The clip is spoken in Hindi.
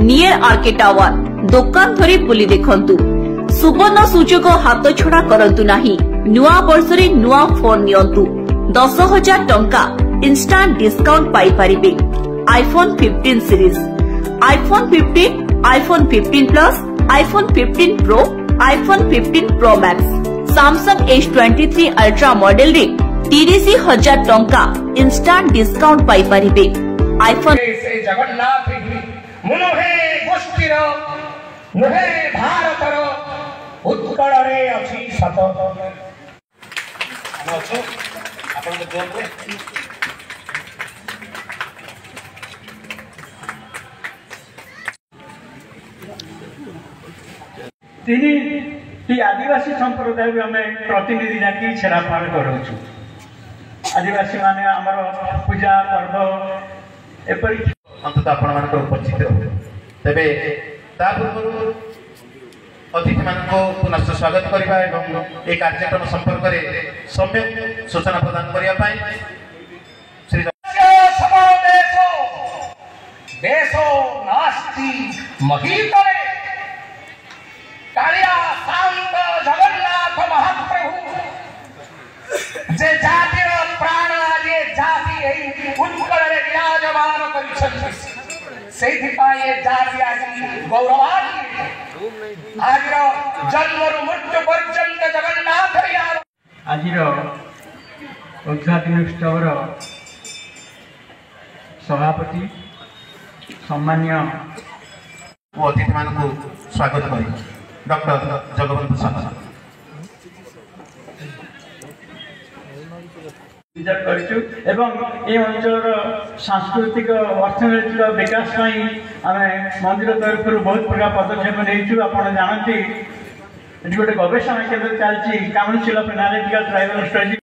नियर आरके टावर दुकान धरी बुली देखंतु। सुवर्ण सुजोग हाथ छड़ा करंतु नाही। नुआ वर्षरे नुआ फोन नियंतु। 10,000 टंका इंस्टांट डिस्काउंट पाई परिबे। IPhone 15 series, iPhone 15, iPhone 15 plus, iPhone 15 pro, iPhone 15 pro max, Samsung S23 ultra model रे 30,000 टंका इंस्टांट डिस्काउंट पाई परिबे। आईफोन से जगन्नाथ मुनुहे गोष्ठीर नुहे भारतर उत्कल रे अछि सत नछो आपण के जोन रे ती आदिवासी संप्रदाय में प्रतिनिधि जाति छेड़ाफाड़ करूँ। आदिवासी माने आमर पूजा पर्व एपरी अंततः आपण मान उपस्थित तेरे पूर्व अतिथि मान पुनः स्वागत करने और ये कार्यक्रम संपर्क में सम्यक सूचना प्रदान करने श्री देशो नास्ति महीतरे कालिया शांत जगन्नाथ महाप्रभु जे जातिर प्राण जे जाति उत्कल रे विराजमान करिसथि सेहि पाए जाति आदि गौरवान्वित आजिर जन्मरु मृत्यु पर्यंत जगन्नाथ रे आजिर उद्घाटन उत्सवर सभापति सम्मान्य अतिथि मान को स्वागत करी डॉक्टर जगवंत साहब ये अंचल सांस्कृतिक अर्थनैतिक विकास आम मंदिर तरफ बहुत प्रकार पदक्षेप नहीं आप जानते गोटे गवेषणा केन्द्र चलती council of analytical tribal studies.